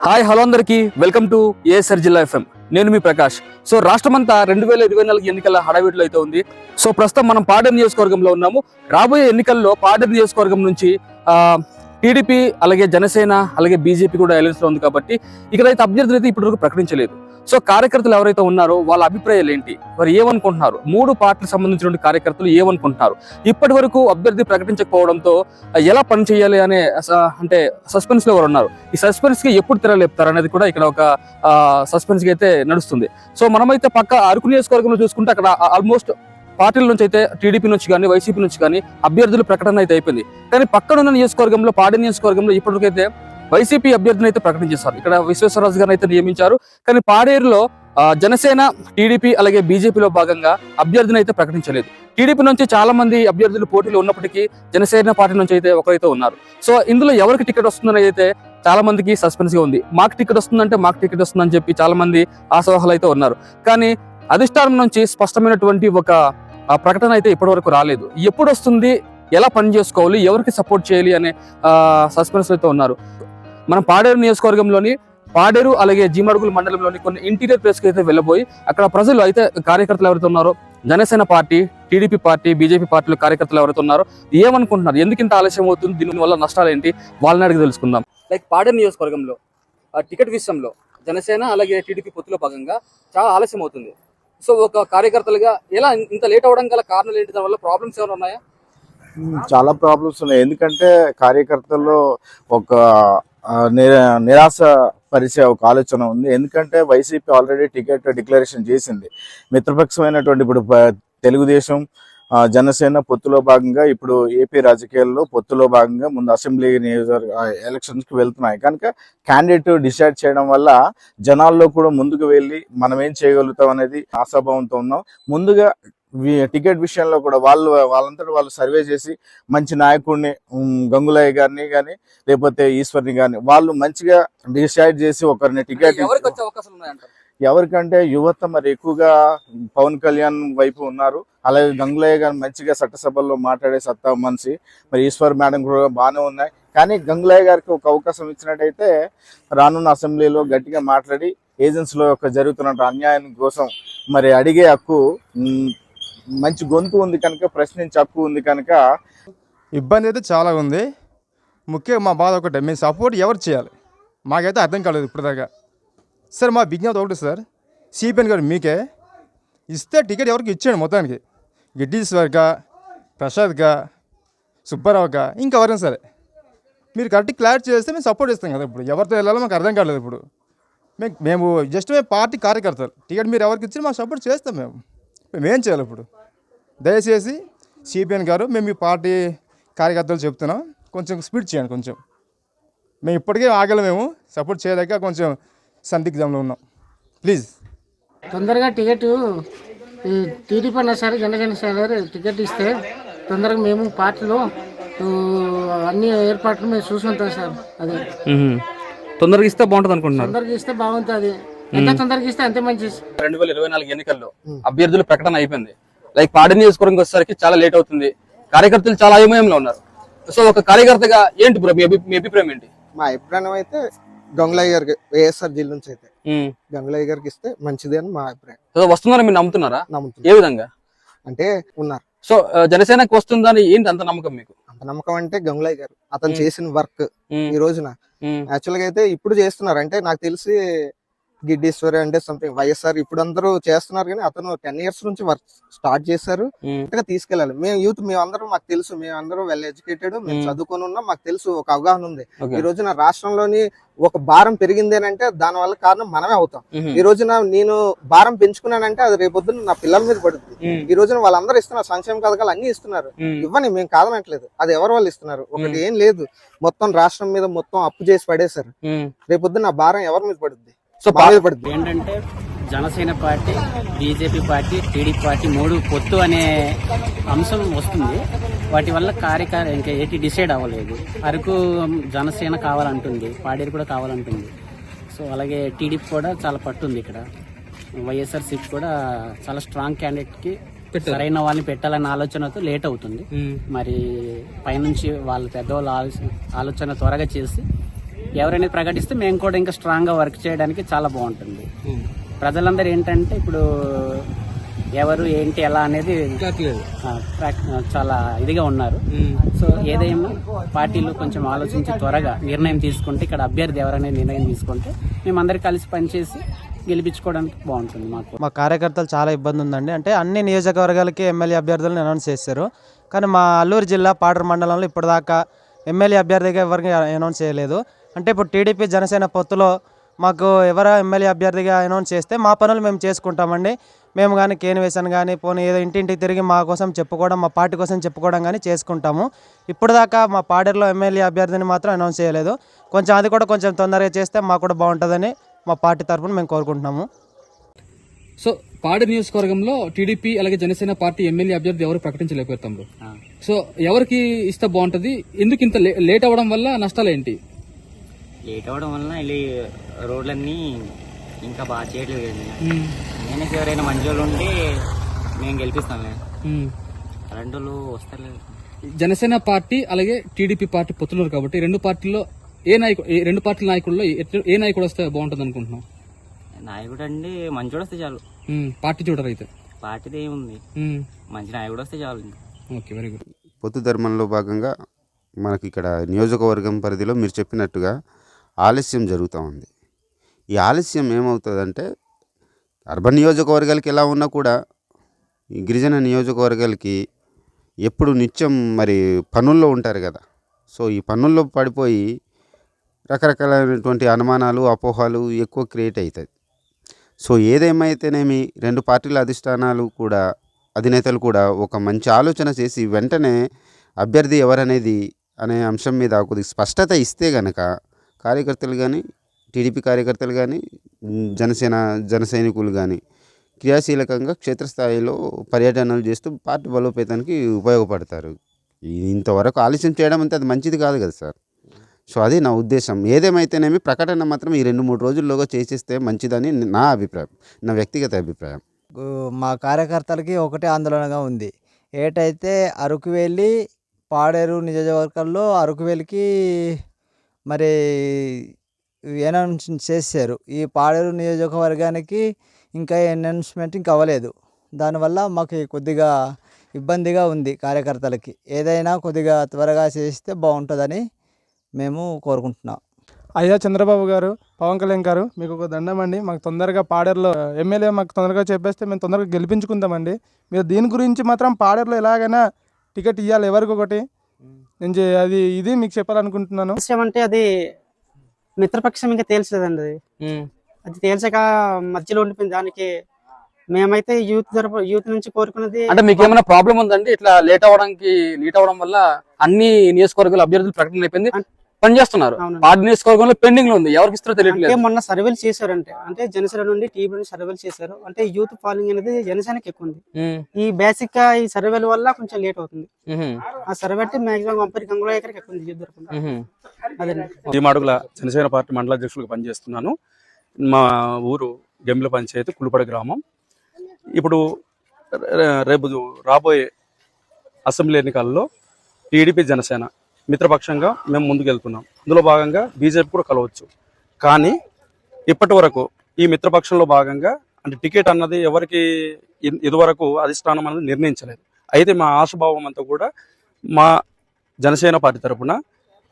Hi hello అందరికీ welcome to ASR జిల్లా FM. నేను మీ ప్రకాష్. సో రాష్ట్రమంతా 2024 ఎన్నికల హడావిడిలో అయితే ఉంది. సో ప్రస్తుతం మనం పాడేరు నియోజకవర్గంలో ఉన్నాము. రాబోయే ఎన్నికల్లో పాడేరు నియోజకవర్గం నుంచి టీడీపీ అలాగే జనసేన అలాగే బీజేపీ కూడా అలయన్స్ లో ఉంది కాబట్టి ఇక్కడైతే అభ్యర్థులు అయితే ఇప్పటివరకు ప్రకటించలేదు. సో కార్యకర్తలు ఎవరైతే ఉన్నారో వాళ్ళ అభిప్రాయాలు ఏంటి, వారు ఏమనుకుంటున్నారు, మూడు పార్టీలకు సంబంధించిన కార్యకర్తలు ఏమనుకుంటున్నారు, ఇప్పటి వరకు అభ్యర్థి ప్రకటించకపోవడంతో ఎలా పని చేయాలి అనే అంటే సస్పెన్స్ లో ఎవరు ఉన్నారు, ఈ సస్పెన్స్ కి ఎప్పుడు తెరలేపుతారు అనేది కూడా ఇక్కడ ఒక సస్పెన్స్ కి అయితే నడుస్తుంది. సో మనమైతే పక్క అరకు నియోజకవర్గంలో చూసుకుంటే అక్కడ ఆల్మోస్ట్ పార్టీల నుంచి అయితే టీడీపీ నుంచి కానీ వైసీపీ నుంచి కానీ అభ్యర్థుల ప్రకటన అయితే అయిపోయింది. కానీ పక్కనున్న నియోజకవర్గంలో పాడేరు నియోజకవర్గంలో ఇప్పటికైతే వైసీపీ అభ్యర్థిని అయితే ప్రకటించేశారు. ఇక్కడ విశ్వేశ్వరరాజు గారిని అయితే నియమించారు. కానీ పాడేరులో జనసేన టీడీపీ అలాగే బీజేపీలో భాగంగా అభ్యర్థిని అయితే ప్రకటించలేదు. టీడీపీ నుంచి చాలా మంది అభ్యర్థులు పోటీలో ఉన్నప్పటికీ జనసేన పార్టీ నుంచి అయితే ఒకరైతే ఉన్నారు. సో ఇందులో ఎవరికి టికెట్ వస్తుందని అయితే చాలా మందికి సస్పెన్స్ గా ఉంది. మాకు టికెట్ వస్తుందంటే మాకు టికెట్ వస్తుందని చెప్పి చాలా మంది ఆశావాహులు అయితే ఉన్నారు. కానీ అధిష్టానం నుంచి స్పష్టమైనటువంటి ఒక ప్రకటన అయితే ఇప్పటి వరకు రాలేదు. ఎప్పుడు వస్తుంది, ఎలా పని చేసుకోవాలి, ఎవరికి సపోర్ట్ చేయాలి అనే సస్పెన్స్ అయితే ఉన్నారు. మనం పాడేరు నియోజకవర్గంలోని పాడేరు అలాగే జీమడుగుల మండలంలోని కొన్ని ఇంటీరియర్ ప్లేస్కి అయితే వెళ్ళబోయి అక్కడ ప్రజలు అయితే కార్యకర్తలు ఎవరైతే ఉన్నారో Janasena party, TDP party, BJP పార్టీల కార్యకర్తలు ఎవరైతే ఉన్నారో ఏమనుకుంటున్నారు, ఎందుకు ఇంత ఆలస్యం అవుతుంది, దీనివల్ల నష్టాలు ఏంటి, వాళ్ళని అడిగి తెలుసుకుందాం. లైక్ పాడేరు నియోజకవర్గంలో టికెట్ విషయంలో జనసేన అలాగే టీడీపీ పొత్తులో భాగంగా చాలా ఆలస్యం అవుతుంది. సో ఒక కార్యకర్తలుగా ఎలా ఇంత లేట్ అవడం గల కారణాలు ఏంటి, దాని వల్ల ప్రాబ్లమ్స్ ఏమైనా ఉన్నాయా? చాలా ప్రాబ్లమ్స్ ఉన్నాయి. ఎందుకంటే కార్యకర్తల్లో ఒక నిరాశ పరిచే ఒక ఆలోచన ఉంది. ఎందుకంటే వైసీపీ ఆల్రెడీ టికెట్ డిక్లరేషన్ చేసింది. మిత్రపక్షమైనటువంటి ఇప్పుడు తెలుగుదేశం, జనసేన పొత్తులో భాగంగా ఇప్పుడు ఏపీ రాజకీయాల్లో పొత్తులో భాగంగా ముందు అసెంబ్లీ నియోజకవర్గ ఎలక్షన్స్ కి వెళ్తున్నాయి కనుక క్యాండిడేట్ డిసైడ్ చేయడం వల్ల జనాల్లో కూడా ముందుకు వెళ్ళి మనం ఏం చేయగలుగుతాం అనేది ఆశాభావంతో ఉన్నాం. ముందుగా టికెట్ విషయంలో కూడా వాళ్ళంతటా వాళ్ళు సర్వే చేసి మంచి నాయకుడిని గంగులయ్య గారిని కానీ లేకపోతే ఈశ్వర్ని కానీ వాళ్ళు మంచిగా డిసైడ్ చేసి ఒకరిని టికెట్ ఎవరికంటే యువత మరి ఎక్కువగా పవన్ కళ్యాణ్ వైపు ఉన్నారు. అలాగే గంగులయ్య గారు మంచిగా చట్టసభల్లో మాట్లాడే సత్తా మనిషి, మరి ఈశ్వర్ మేడం కూడా బాగానే ఉన్నాయి. కానీ గంగులయ్య గారికి ఒక అవకాశం ఇచ్చినట్టయితే రానున్న అసెంబ్లీలో గట్టిగా మాట్లాడి ఏజెన్సీలో యొక్క జరుగుతున్న అన్యాయం కోసం మరి అడిగే హక్కు, మంచి గొంతు ఉంది కనుక ప్రశ్నించే హక్కు ఉంది కనుక ఇబ్బంది అయితే చాలా ఉంది. ముఖ్యంగా మా బాధ ఒకటే, మేము సపోర్ట్ ఎవరు చేయాలి మాకైతే అర్థం కాలేదు ఇప్పటిదాకా. సార్ మా విజ్ఞప్తి ఒకటి సార్, సిపిఎన్ గారు మీకే ఇస్తే టికెట్ ఎవరికి ఇచ్చాడు మొత్తానికి, గిడ్డీశ్వర్గా, ప్రసాద్గా, సుబ్బారావుగా, ఇంకెవరైనా సరే మీరు కరెక్ట్ క్లారిటీ చేస్తే మేము సపోర్ట్ ఇస్తాం కదా. ఇప్పుడు ఎవరితో వెళ్ళాలో మాకు అర్థం కాలేదు. ఇప్పుడు మేము జస్ట్ మేము పార్టీ కార్యకర్తలు, టికెట్ మీరు ఎవరికి ఇచ్చి మాకు సపోర్ట్ చేస్తాం. మేమేం చేయాలి ఇప్పుడు? దయచేసి సిపిఎన్ గారు, మేము ఈ పార్టీ కార్యకర్తలు చెప్తున్నాం, కొంచెం స్పీడ్ చేయండి. కొంచెం మేము ఇప్పటికే ఆగలేము, మేము సపోర్ట్ చేయలేక కొంచెం సందిగ్ధంలో ఉన్నాం. ప్లీజ్ తొందరగా టికెట్ టీడీపీ అన్నా సరే జనసేన సరే టికెట్ ఇస్తే తొందరగా మేము పార్టీలో అన్ని ఏర్పాట్లు మేము చూసుకుంటాం సార్. అదే తొందరగా ఇస్తే బాగుంటుంది అనుకుంటున్నారు. తొందరగా ఇస్తే బాగుంటుంది, ఎంత తొందరగా ఇస్తే అంతే మంచిది. 2024 ఎన్నికల్లో అభ్యర్థుల ప్రకటన అయిపోయింది. లైక్ పాడేరు నియోజకవర్గం వచ్చేసరికి చాలా లేట్ అవుతుంది. కార్యకర్తలు చాలా అయోమయంలో ఉన్నారు. సో ఒక కార్యకర్తగా ఏంటి బ్రో మీ అభిప్రాయం ఏంటి? మా అభిప్రాయం అయితే గంగులయ్య గారికి, వైఎస్ఆర్ జిల్లా నుంచి అయితే గంగులయ్య గారికి ఇస్తే మంచిది అని మా అభిప్రాయం. వస్తున్నారా మీరు నమ్ముతున్నారా? నమ్ముతున్నారు. ఏ విధంగా అంటే ఉన్నారు. సో జనసేనకి వస్తుందని ఏంటి అంత నమ్మకం మీకు? అంత నమ్మకం అంటే గంగులయ్య గారు అతను చేసిన వర్క్ ఈ రోజున యాక్చువల్ గా అయితే ఇప్పుడు చేస్తున్నారు. అంటే నాకు తెలిసి గిడ్డీశ్వరి అంటే సంథింగ్ వైఎస్ఆర్ ఇప్పుడు అందరూ చేస్తున్నారు, కానీ అతను 10 years నుంచి వర్క్ స్టార్ట్ చేశారు. ఇంకా తీసుకెళ్ళాలి. మేము యూత్, మేమందరం మాకు తెలుసు, మేమందరం వెల్ ఎడ్యుకేటెడ్, మేము చదువుకొని ఉన్నాం, మాకు తెలుసు, ఒక అవగాహన ఉంది. ఈ రోజున రాష్ట్రంలోని ఒక భారం పెరిగిందేనంటే దాని వల్ల కారణం మనమే అవుతాం. ఈ రోజున నేను భారం పెంచుకున్నానంటే అది రేపొద్దున నా పిల్లల మీద పడుతుంది. ఈ రోజున వాళ్ళందరూ ఇస్తున్నారు, సంక్షేమ పథకాలు అన్ని ఇస్తున్నారు, ఇవ్వని మేము కాదనట్లేదు. అది ఎవరు వాళ్ళు ఇస్తున్నారు, ఒకటి ఏం లేదు, మొత్తం రాష్ట్రం మీద మొత్తం అప్పు చేసి పడేశారు. రేపొద్దున నా భారం ఎవరి మీద పడుతుంది? సో ఏంటంటే Janasena party, BJP party, TDP party మూడు పొత్తు అనే అంశం వస్తుంది. వాటి వల్ల ఇంకా ఏటి డిసైడ్ అవ్వలేదు. అరకు జనసేన కావాలంటుంది, పాడేరు కూడా కావాలంటుంది. సో అలాగే టీడీపీ కూడా చాలా పట్టుంది. ఇక్కడ వైఎస్ఆర్సీపీ కూడా చాలా స్ట్రాంగ్ క్యాండిడేట్కి సరైన వాళ్ళని పెట్టాలన్న ఆలోచనతో లేట్ అవుతుంది. మరి పైనుంచి వాళ్ళ పెద్దవాళ్ళ ఆలోచన త్వరగా చేసి ఎవరైనా ప్రకటిస్తే మేము కూడా ఇంకా స్ట్రాంగ్గా వర్క్ చేయడానికి చాలా బాగుంటుంది. ప్రజలందరూ ఏంటంటే ఇప్పుడు ఎవరు ఏంటి ఎలా అనేది చాలా ఇదిగా ఉన్నారు. సో ఏదైనా పార్టీలు కొంచెం ఆలోచించి త్వరగా నిర్ణయం తీసుకుంటే, ఇక్కడ అభ్యర్థి ఎవరనే నిర్ణయం తీసుకుంటే మేమందరం కలిసి పనిచేసి గెలిపించుకోవడానికి బాగుంటుంది. మా కార్యకర్తలు చాలా ఇబ్బంది ఉందండి. అంటే అన్ని నియోజకవర్గాలకి ఎమ్మెల్యే అభ్యర్థులను అనౌన్స్ చేశారు, కానీ మా అల్లూరు జిల్లా పాడూరు మండలంలో ఇప్పటిదాకా ఎమ్మెల్యే అభ్యర్థిగా ఎవరికి అనౌన్స్ చేయలేదు. అంటే ఇప్పుడు టీడీపీ జనసేన పొత్తులో మాకు ఎవరో ఎమ్మెల్యే అభ్యర్థిగా అనౌన్స్ చేస్తే మా పనులు మేము చేసుకుంటామండి. మేము కానీ కేనివేషన్ కానీ పోనీ ఏదో ఇంటింటికి తిరిగి మా కోసం చెప్పుకోవడం, మా పార్టీ కోసం చెప్పుకోవడం కానీ చేసుకుంటాము. ఇప్పుడు దాకా మా పాడేరులో ఎమ్మెల్యే అభ్యర్థిని మాత్రం అనౌన్స్ చేయలేదు. కొంచెం అది కూడా కొంచెం తొందరగా చేస్తే మాకు కూడా బాగుంటుందని మా పార్టీ తరఫున మేము కోరుకుంటున్నాము. సో పాడేరు నియోజకవర్గంలో టీడీపీ అలాగే జనసేన పార్టీ ఎమ్మెల్యే అభ్యర్థి ఎవరు ప్రకటించలేకపోయారు తమ్ముడు. సో ఎవరికి ఇస్తే బాగుంటుంది? ఎందుకు ఇంత లేట్ అవ్వడం వల్ల నష్టాలు ఏంటి? లేట్ అవ్వడం వలన వెళ్ళి రోడ్లన్నీ ఇంకా బాగా చేయట్లేదు. నేను ఎవరైనా మంచి వాళ్ళు ఉంటే మేము గెలిపిస్తాంలే, అలాంటి వాళ్ళు వస్తారు. జనసేన పార్టీ అలాగే టీడీపీ పార్టీ పొత్తున్నారు కాబట్టి రెండు పార్టీల నాయకుల్లో ఏ నాయకుడు వస్తే బాగుంటుంది అనుకుంటున్నాం? నాయకుడు అంటే మంచోడు వస్తే చాలు. పార్టీ చూడరు అయితే? పార్టీది ఏముంది, మంచి నాయకుడు వస్తే చాలు. Okay, very good. పొత్తు ధర్మంలో భాగంగా మనకి ఇక్కడ నియోజకవర్గం పరిధిలో మీరు చెప్పినట్టుగా ఆలస్యం జరుగుతూ ఉంది. ఈ ఆలస్యం ఏమవుతుందంటే అర్బన్ నియోజకవర్గాలకి ఎలా ఉన్నా కూడా ఈ గిరిజన నియోజకవర్గాలకి ఎప్పుడు నిత్యం మరి పనుల్లో ఉంటారు కదా. సో ఈ పనుల్లో పడిపోయి రకరకాలైనటువంటి అనుమానాలు, అపోహలు ఎక్కువ క్రియేట్ అవుతాయి. సో ఏదేమైతేనేమి రెండు పార్టీల అధినేతలు కూడా ఒక మంచి ఆలోచన చేసి వెంటనే అభ్యర్థి ఎవరనేది అనే అంశం మీద కొద్దిగా స్పష్టత ఇస్తే గనక కార్యకర్తలు కానీ, టీడీపీ కార్యకర్తలు కానీ, జన సైనికులు కానీ క్రియాశీలకంగా క్షేత్రస్థాయిలో పర్యటనలు చేస్తూ పార్టీ బలోపేతానికి ఉపయోగపడతారు. ఇంతవరకు ఆలస్యం చేయడం అంటే అది మంచిది కాదు కదా సార్. సో అది నా ఉద్దేశం. ఏదేమైతేనేమి ప్రకటన మాత్రం ఈ 2-3 రోజుల్లోగా చేసేస్తే మంచిదని నా అభిప్రాయం, నా వ్యక్తిగత అభిప్రాయం. మా కార్యకర్తలకి ఒకటే ఆందోళనగా ఉంది. ఏటైతే అరకు వెళ్ళి పాడేరు నియోజకవర్గాల్లో అరకు వెళ్ళికి మరి అనౌన్స్ చేశారు. ఈ పాడేరు నియోజకవర్గానికి ఇంకా అనౌన్స్మెంట్ ఇంకా అవ్వలేదు. దానివల్ల మాకు కొద్దిగా ఇబ్బందిగా ఉంది కార్యకర్తలకి. ఏదైనా కొద్దిగా త్వరగా చేస్తే బాగుంటుందని మేము కోరుకుంటున్నాం. అయ్యా చంద్రబాబు గారు, పవన్ కళ్యాణ్ గారు, మీకు ఒక దండం అండి. మాకు తొందరగా పాడేరులో ఎమ్మెల్యే మాకు తొందరగా చెప్పేస్తే మేము తొందరగా గెలిపించుకుందామండి. మీరు దీని గురించి మాత్రం పాడేరులో ఎలాగైనా టికెట్ ఇవ్వాలి ఎవరికి ఒకటి. నేను ఇది మీకు చెప్పాలనుకుంటున్నాను. అంటే అది మిత్రపక్షం ఇంకా తేల్చలేదండి. అది తేల్చక మధ్యలో ఉండిపోయింది. దానికి మేమైతే యూత్ నుంచి కోరుకున్నది, అంటే మీకు ఏమైనా ప్రాబ్లం ఉందండి ఇట్లా లేట్ అవ్వడం వల్ల? అన్ని నియోజకవర్గాల అభ్యర్థులు ప్రకటన అయిపోయింది, పనిచేస్తున్నారు. పార్టీ నియోజకవర్గంలో పెండింగ్ లో ఉంది, ఎవరికి ఇస్తారో తెలియట్లేదు. మొన్న సర్వేలు చేశారంటే, అంటే జనసేన నుండి టీవీ నుండి సర్వేలు చేశారు. అంటే యూత్ ఫాలోయింగ్ అనేది జనసేనకి ఎక్కువ ఉంది. ఈ బేసిక్ గా ఈ సర్వేల వల్ల కొంచెం లేట్ అవుతుంది. ఆ సర్వే అంటే మాక్సిమం కంపెనీ గంగులో ఎకరికి ఎక్కువ ఉంది. ఈ మాడుగుల జనసేన పార్టీ మండల అధ్యక్షులుగా పనిచేస్తున్నాను. మా ఊరు గెంబిల పంచాయతీ కులుపడ గ్రామం. ఇప్పుడు రేపు రాబోయే అసెంబ్లీ ఎన్నికల్లో టీడీపీ జనసేన మిత్రపక్షంగా మేము ముందుకెళ్తున్నాం. అందులో భాగంగా బీజేపీ కూడా కలవచ్చు. కానీ ఇప్పటి వరకు ఈ మిత్రపక్షంలో భాగంగా అంటే టికెట్ అన్నది ఎవరికి ఇదివరకు అధిష్టానం అనేది నిర్ణయించలేదు. అయితే మా ఆశాభావం అంతా కూడా మా జనసేన పార్టీ తరఫున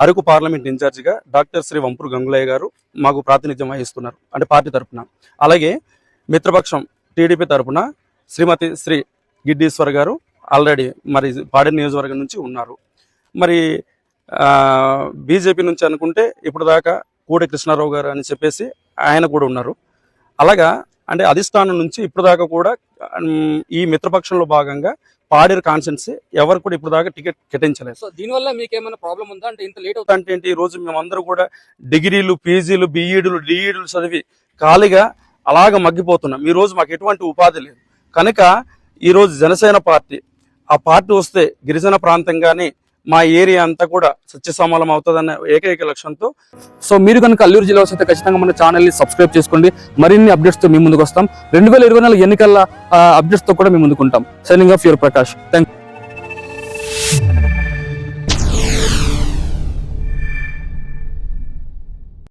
అరకు పార్లమెంట్ ఇన్ఛార్జిగా డాక్టర్ శ్రీ వంపూరు గంగులయ్య గారు మాకు ప్రాతినిధ్యం వహిస్తున్నారు, అంటే పార్టీ తరఫున. అలాగే మిత్రపక్షం టీడీపీ తరఫున శ్రీమతి శ్రీ గిడ్డీశ్వర్ గారు ఆల్రెడీ మరి పాడేరు నియోజకవర్గం నుంచి ఉన్నారు. మరి బీజేపీ నుంచి అనుకుంటే ఇప్పుడు దాకా కూడి కృష్ణారావు గారు అని చెప్పేసి ఆయన కూడా ఉన్నారు. అలాగా అంటే అధిష్టానం నుంచి ఇప్పుడు దాకా కూడా ఈ మిత్రపక్షంలో భాగంగా పాడేరు కాన్స్టిట్యున్సీ ఎవరు కూడా ఇప్పుడు దాకా టికెట్ కేటాయించలేదు. సో దీనివల్ల మీకు ఏమైనా ప్రాబ్లం ఉందా? అంటే ఇంత లేట్ అంటే ఏంటి, ఈ రోజు మేమందరూ కూడా డిగ్రీలు, పీజీలు, బీఈడీలు, డిఈడీలు చదివి ఖాళీగా అలాగ మగ్గిపోతున్నాం. ఈ రోజు మాకు ఎటువంటి ఉపాధి లేదు. కనుక ఈ రోజు జనసేన పార్టీ ఆ పార్టీ వస్తే గిరిజన ప్రాంతంగానే మా ఏరియా అంతా కూడా సత్యసమాలం అవుతుందన్న ఏకైక లక్ష్యంతో. సో మీరు కనుక అల్లూరు జిల్లా వస్తే ఖచ్చితంగా మన ఛానల్ ని సబ్స్క్రైబ్ చేసుకోండి. మరిన్ని అప్డేట్స్ తో మీ ముందుకు వస్తాం. 2024 ఎన్నికల అప్డేట్స్ తో కూడా మీ ముందుకు ఉంటాం. Signing off your Prakash. Thank you.